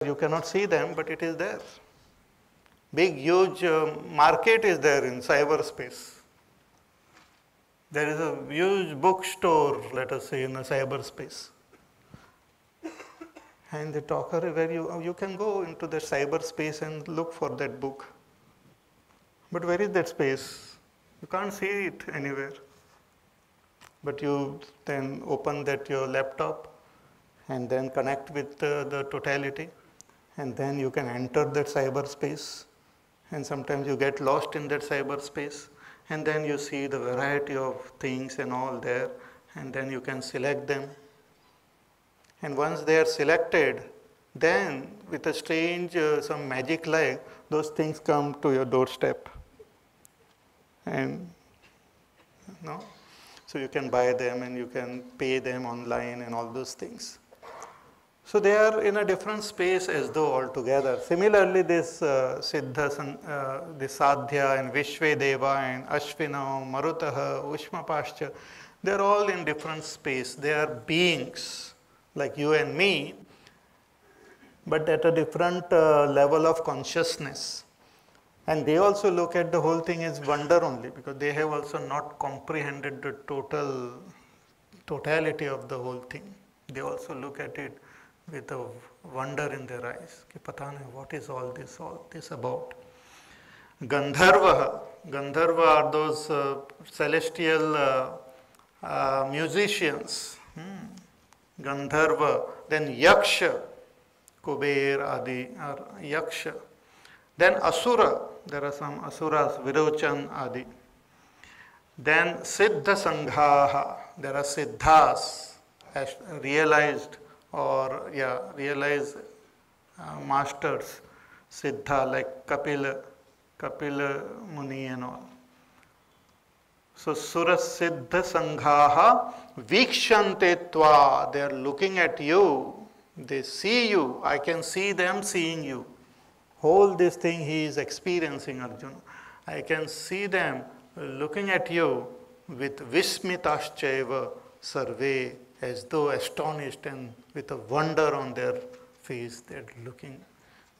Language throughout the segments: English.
You cannot see them, but it is there. Big, huge market is there in cyberspace. There is a huge bookstore, let us say, in a cyberspace. And the talker, where you can go into the cyberspace and look for that book. But where is that space? You can't see it anywhere. But you then open that your laptop and then connect with the totality, and then you can enter that cyberspace. And sometimes you get lost in that cyberspace, and then you see the variety of things and all there, and then you can select them. And once they are selected, then with a strange, some magic like, those things come to your doorstep. And no, so you can buy them and you can pay them online and all those things. So they are in a different space as though altogether. Similarly, this Siddha, this Sadhya and Vishvedeva and Ashvina, Marutaha, Ushmapashcha, they are all in different space. They are beings like you and me, but at a different level of consciousness. And they also look at the whole thing as wonder only, because they have also not comprehended the totality of the whole thing. They also look at it with a wonder in their eyes. Ki pata nahi, what is all this about? Gandharva are those celestial musicians. Gandharva. Then Yaksha, Kuber, Adi are Yaksha. Then Asura, there are some Asuras, Virochan, Adi. Then Siddha Sanghaha, there are Siddhas, realized masters, Siddha, like Kapila Muni and all. So Sura Siddha Sanghaha Vikshante Tva, they are looking at you, they see you, I can see them seeing you. Whole this thing he is experiencing, Arjuna. I can see them looking at you with Vismitaschaiva Sarve, as though astonished and with a wonder on their face. They are looking,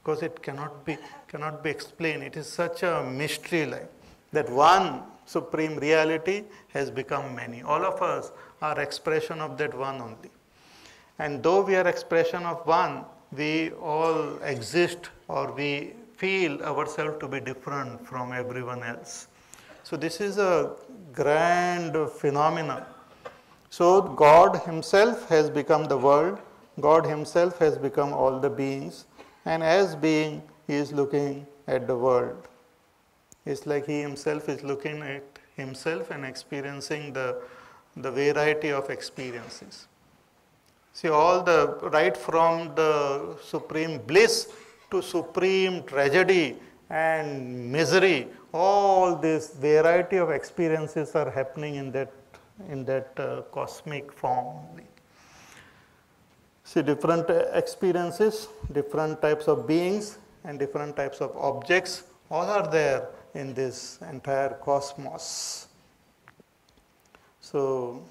because it cannot be explained. It is such a mystery, like that one supreme reality has become many. All of us are expression of that one only. And though we are expression of one, we all exist, or we feel ourselves to be different from everyone else. So this is a grand phenomenon. So God himself has become the world, God himself has become all the beings, and as being, he is looking at the world. It's like he himself is looking at himself and experiencing the variety of experiences. See, right from the supreme bliss to supreme tragedy and misery, all this variety of experiences are happening in that cosmic form. See, different experiences, different types of beings and different types of objects, all are there in this entire cosmos. So,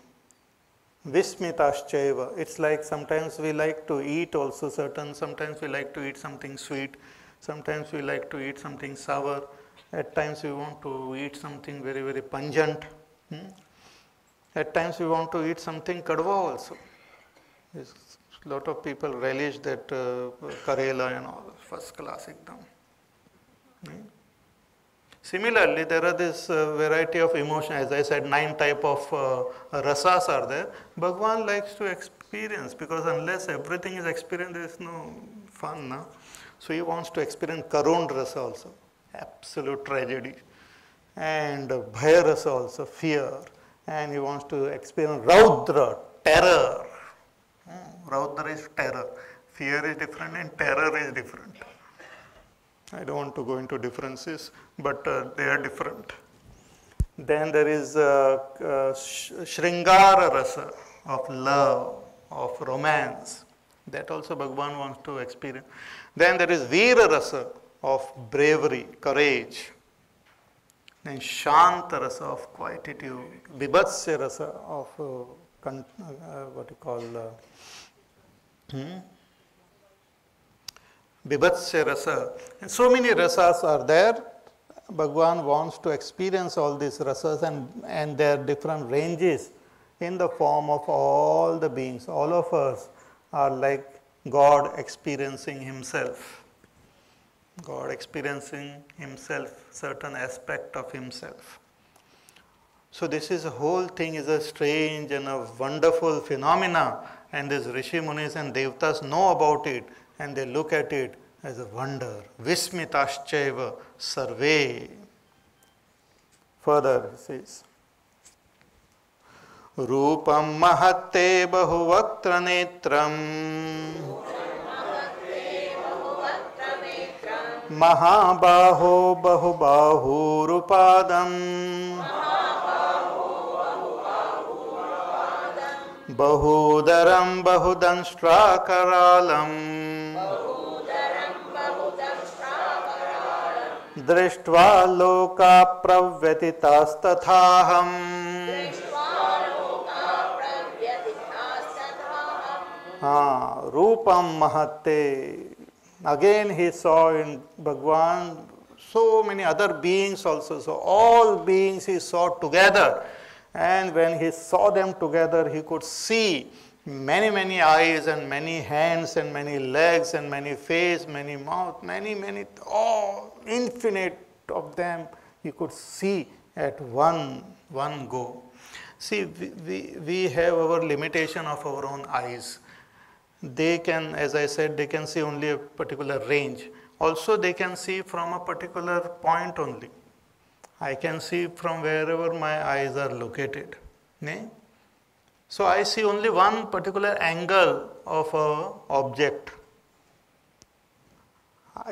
Vismitaschaiva, it's like sometimes we like to eat also sometimes we like to eat something sweet, sometimes we like to eat something sour, at times we want to eat something very, very pungent. At times we want to eat something kadva also. A lot of people relish that Karela and all, first class ekdam. Similarly, there are this variety of emotion. As I said, 9 type of rasas are there. Bhagavan likes to experience, because unless everything is experienced, there is no fun. No? So he wants to experience Karun rasa also, absolute tragedy. And Bhaya rasa also, fear. And he wants to experience Raudra, terror. Raudra is terror. Fear is different and terror is different. I don't want to go into differences, but they are different. Then there is Shringara rasa of love, of romance. That also Bhagavan wants to experience. Then there is Veera rasa of bravery, courage. Then Shanta rasa of quietude. Bibhatsya rasa of what you call Bibhatsya rasa. And so many rasas are there. Bhagwan wants to experience all these rasas and their different ranges in the form of all the beings. All of us are like God experiencing himself. God experiencing himself, certain aspect of himself. So this is a whole thing is a strange and a wonderful phenomena, and these Rishi Munis and Devtas know about it and they look at it as a wonder. Vismitaschaiva sarve. Further he says, Rupam mahatte bahuvaktra netram Mahabaho bahubahu rupadam Bahudaram bahudanstrakaralam Drishtva loka pravyatitastathaham Rupam mahatte. Again he saw in Bhagwan so many other beings also. So all beings he saw together. And when he saw them together, he could see many, many eyes and many hands and many legs and many face, many mouth, many, all infinite of them he could see at one go. See, we have our limitation of our own eyes. They can, as I said, they can see only a particular range. Also, they can see from a particular point only. I can see from wherever my eyes are located. So I see only one particular angle of an object.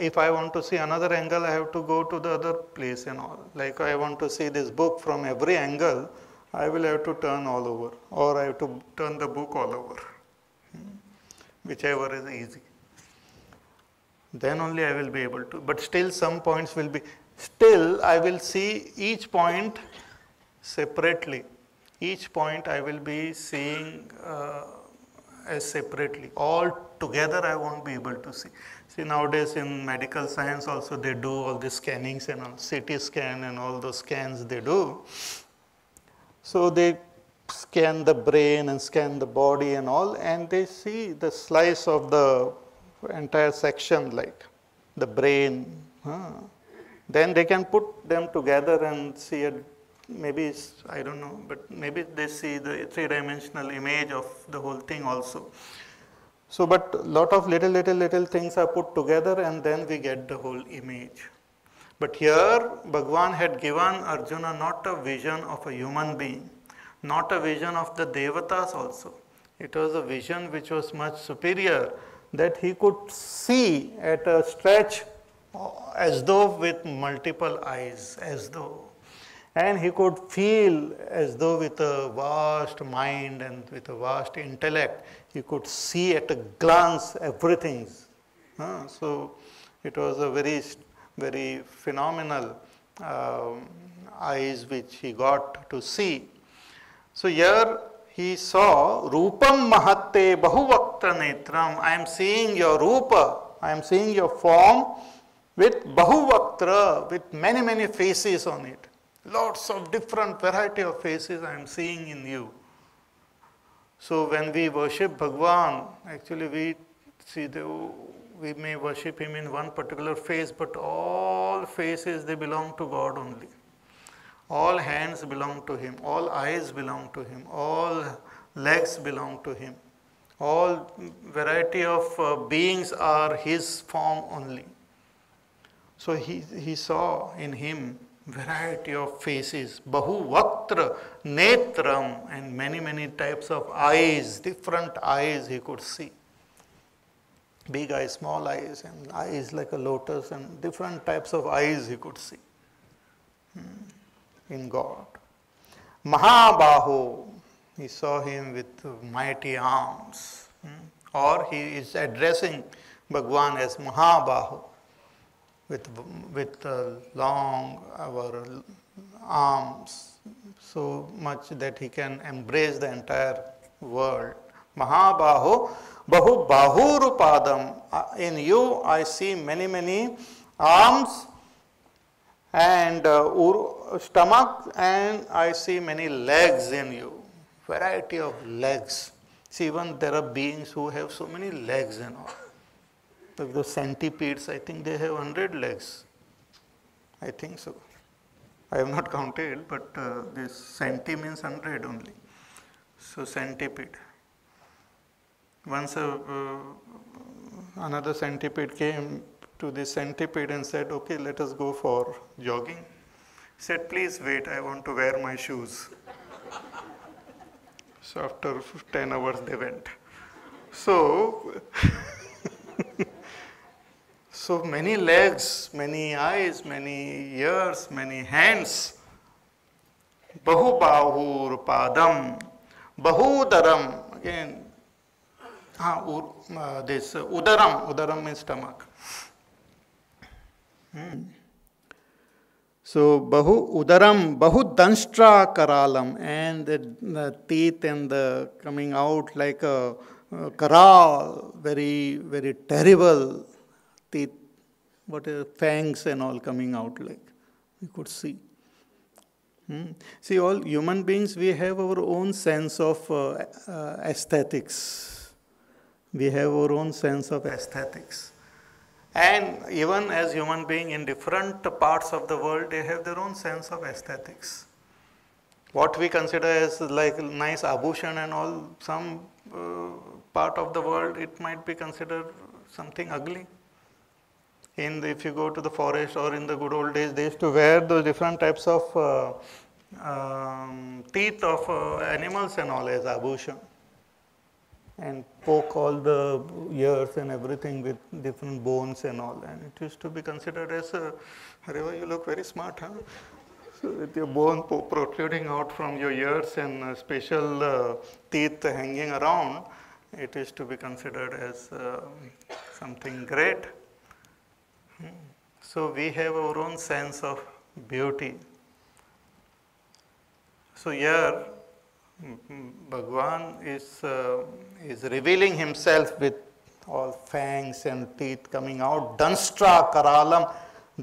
If I want to see another angle, I have to go to the other place and all. Like I want to see this book from every angle, I will have to turn all over, or I have to turn the book all over. Whichever is easy. Then only I will be able to. But still some points will be, still I will see each point separately. Each point I will be seeing as separately. All together I won't be able to see. See, nowadays in medical science also they do all the scannings and all, CT scan and all those scans they do. So they scan the brain and scan the body and all, and they see the slice of the entire section, like the brain. Then they can put them together and see it. Maybe I don't know, but maybe they see the three-dimensional image of the whole thing also. So, but lot of little things are put together and then we get the whole image. But here Bhagwan had given Arjuna not a vision of a human being, not a vision of the Devatas also. It was a vision which was much superior, that he could see at a stretch as though with multiple eyes, as though. And he could feel as though with a vast mind and with a vast intellect, he could see at a glance everything. So it was a very phenomenal eyes which he got to see. So here he saw Rupam Mahatte Bahuvaktra Netram. I am seeing your Rupa, I am seeing your form with Bahuvaktra, with many faces on it. Lots of different variety of faces I am seeing in you. So when we worship Bhagwan, actually we see we may worship him in one particular face, but all faces they belong to God only. All hands belong to him, all eyes belong to him, all legs belong to him. All variety of beings are his form only. So he saw in him variety of faces, Bahuvaktra, Netram, and many types of eyes, different eyes he could see. Big eyes, small eyes, and eyes like a lotus, and different types of eyes he could see in God. Mahabaho, he saw him with mighty arms, or he is addressing Bhagwan as Mahabaho, with long arms, so much that he can embrace the entire world, Mahabaho Bahu Bahurupadam. In you I see many, many arms and stomach, and I see many legs in you. Variety of legs. See, even there are beings who have so many legs and all. Like the centipedes, I think they have 100 legs. I think so. I have not counted, but this centi means 100 only. So centipede. Once another centipede came to this centipede and said, okay, let us go for jogging. He said, please wait, I want to wear my shoes. So after 10 hours they went. So, so many legs, many eyes, many ears, many hands. Bahu bahur padam, bahudaram. Again, this udaram means stomach. So bahu udaram, bahu danshtra karalam, and the teeth and the coming out like a karal, very, very terrible teeth, what are fangs and all coming out like you could see. See, all human beings, we have our own sense of aesthetics. We have our own sense of aesthetics. And even as human beings in different parts of the world, they have their own sense of aesthetics. What we consider as like nice abhushan and all, some part of the world, it might be considered something ugly. If you go to the forest or in the good old days, they used to wear those different types of teeth of animals and all as abhushan, and poke all the ears and everything with different bones and all, and it used to be considered as Hareva, you look very smart, huh? So with your bone protruding out from your ears and special teeth hanging around, it is to be considered as something great. So we have our own sense of beauty. So here Bhagwan is revealing himself with all fangs and teeth coming out. Danstra karalam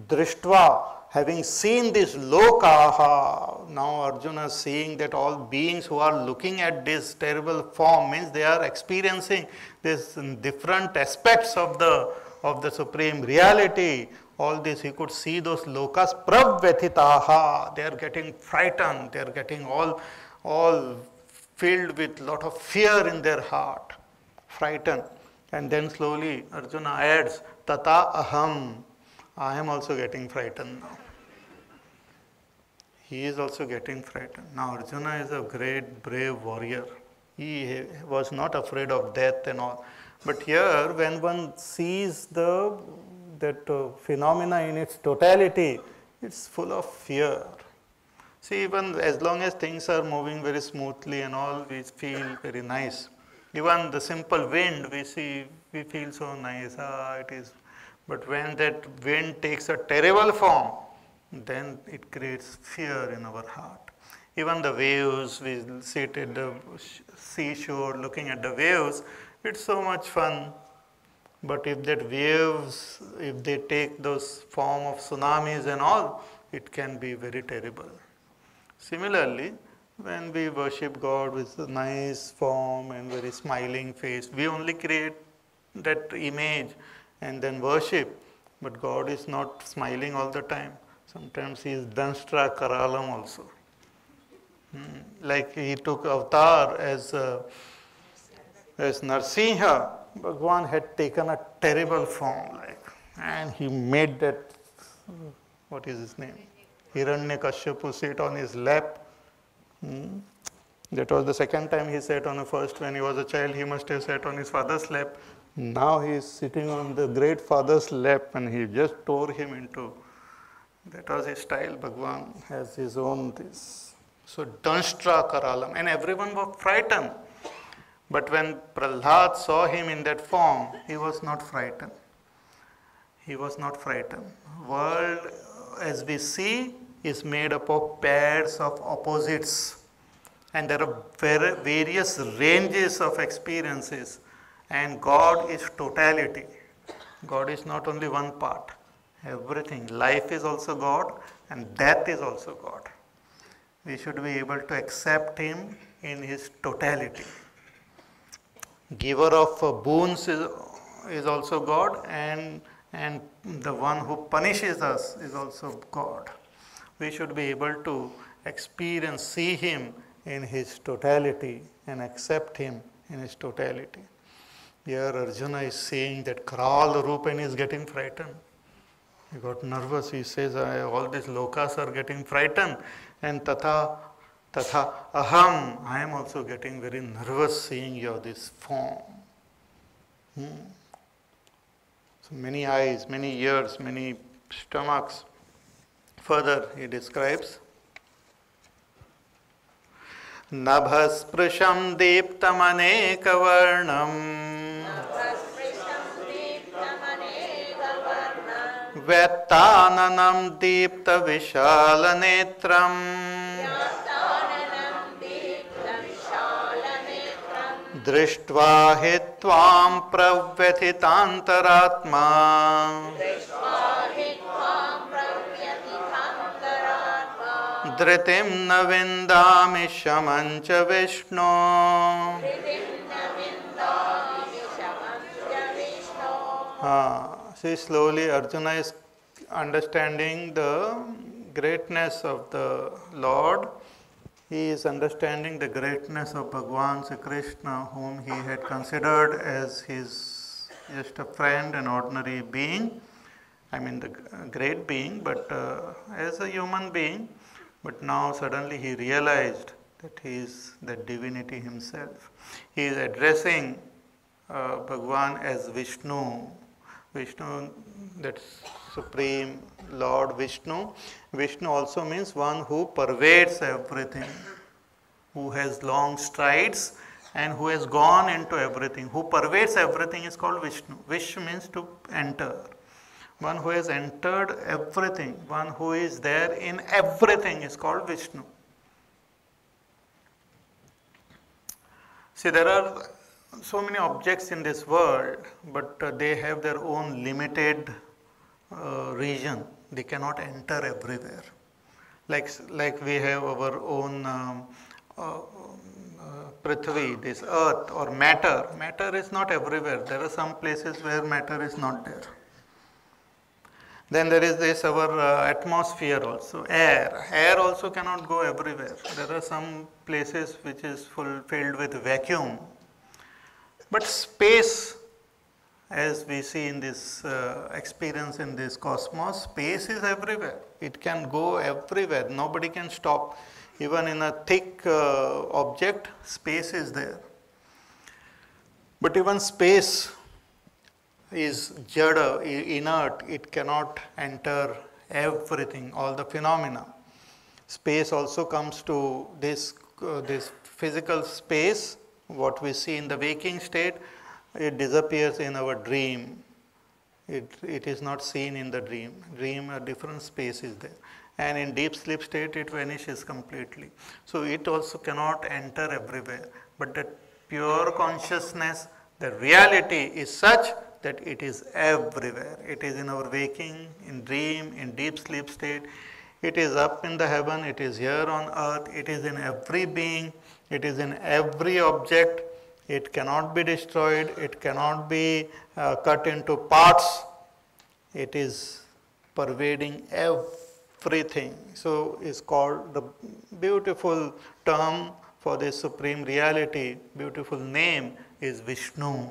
drishtva, having seen this lokaha. Now Arjuna is seeing that all beings who are looking at this terrible form means they are experiencing this different aspects of the supreme reality. All this, he could see those lokas pravyathitaha. They are getting frightened. They are getting all filled with lot of fear in their heart, frightened. And then slowly Arjuna adds, tata aham. I am also getting frightened now. He is also getting frightened. Now Arjuna is a great brave warrior. He was not afraid of death and all. But here when one sees that phenomena in its totality, it's full of fear. See, even as long as things are moving very smoothly and all, we feel very nice. Even the simple wind, we feel so nice. It is. But when that wind takes a terrible form, then it creates fear in our heart. Even the waves, we sit at the seashore looking at the waves, it's so much fun. But if that waves, if they take those form of tsunamis and all, it can be very terrible. Similarly, when we worship God with a nice form and very smiling face, we only create that image and then worship. But God is not smiling all the time. Sometimes He is Danstra Karalam also. Like He took avatar as Narsimha. Bhagwan had taken a terrible form, and he made that, what is his name? Hiranyakashipu sit on his lap. That was the second time he sat on the first. When he was a child, he must have sat on his father's lap. Now he is sitting on the great father's lap, and he just tore him into. That was his style. Bhagwan has his own this. So Danstra Karalam, and everyone was frightened. But when Prahlad saw him in that form, he was not frightened. He was not frightened. World, as we see, is made up of pairs of opposites. And there are various ranges of experiences, and God is totality. God is not only one part, everything. Life is also God and death is also God. We should be able to accept Him in His totality. Giver of boons is also God, and the one who punishes us is also God. We should be able to experience, see Him in His totality and accept Him in His totality. Here Arjuna is saying that Kral Rupan is getting frightened. He got nervous. He says, all these lokas are getting frightened, and tatha aham, I am also getting very nervous seeing your this form. So many eyes, many ears, many stomachs. Further he describes, Nabhasprusham deeptamanekavarnam Vettananam deepta vishalanetram Drishtva hitvam pravyathitantaratma Dhritim na vindami shamancha Vishnu. See, slowly Arjuna is understanding the greatness of the Lord. He is understanding the greatness of Bhagavan Sri Krishna, whom he had considered as his just a friend, an ordinary being. I mean, the great being, but as a human being. But now suddenly he realized that he is the divinity himself. He is addressing Bhagavan as Vishnu. Vishnu, that's Supreme Lord Vishnu. Vishnu also means one who pervades everything, who has long strides and who has gone into everything. Who pervades everything is called Vishnu. Vish means to enter. One who has entered everything, one who is there in everything is called Vishnu. See, there are so many objects in this world, but they have their own limited region. They cannot enter everywhere. Like we have our own Prithvi, this earth or matter. Matter is not everywhere. There are some places where matter is not there. Then there is this our atmosphere also, air. Air also cannot go everywhere. There are some places which is filled with vacuum. But space, as we see in this experience in this cosmos, space is everywhere. It can go everywhere. Nobody can stop. Even in a thick object, space is there. But even space is jada, inert. It cannot enter everything, all the phenomena. Space also comes to this physical space. What we see in the waking state, it disappears in our dream. It is not seen in the dream. Dream, a different space is there. And in deep sleep state, it vanishes completely. So it also cannot enter everywhere. But that pure consciousness, the reality is such that it is everywhere. It is in our waking, in dream, in deep sleep state. It is up in the heaven, it is here on earth, it is in every being, it is in every object. It cannot be destroyed, it cannot be cut into parts. It is pervading everything. So it's called, the beautiful term for this supreme reality, beautiful name is Vishnu.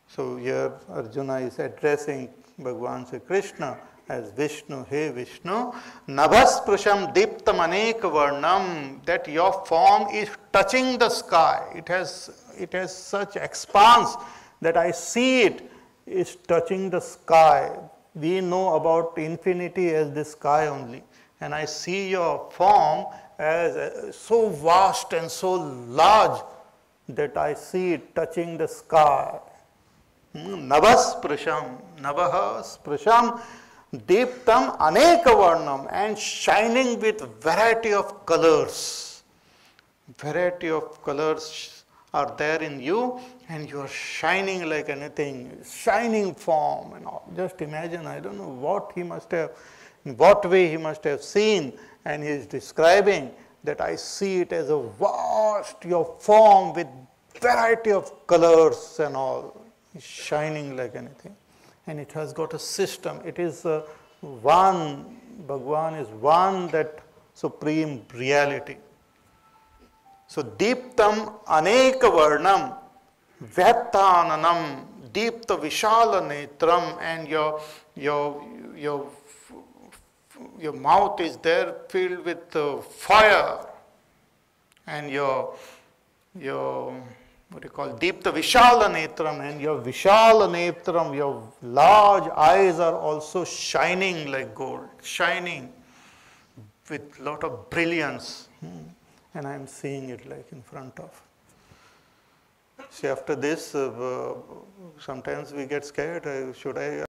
So here Arjuna is addressing Bhagavan Sri Krishna as Vishnu. Hey Vishnu, Nabhasprusham diptam anek varnam, that your form is touching the sky. It has such expanse that I see it is touching the sky. We know about infinity as the sky only. And I see your form as so vast and so large that I see it touching the sky. Nabhasprusham, Nabha sprusham, Deeptam aneka varnam, and shining with variety of colors. variety of colors are there in you, and you are shining like anything, shining form and all. Just imagine, I don't know what he must have, in what way he must have seen, and he is describing that I see it as a vast your form with variety of colors and all, shining like anything. And it has got a system. It is one, Bhagwan is one, that supreme reality. So Deeptam Aneka Varnam Vyattananam Deepta Vishala Netram, and your mouth is there filled with fire, and your what do you call Deepta Vishala Netram, and your Vishala Netram, your large eyes are also shining like gold, shining with lot of brilliance. And I am seeing it like in front of. See, after this, sometimes we get scared. Should I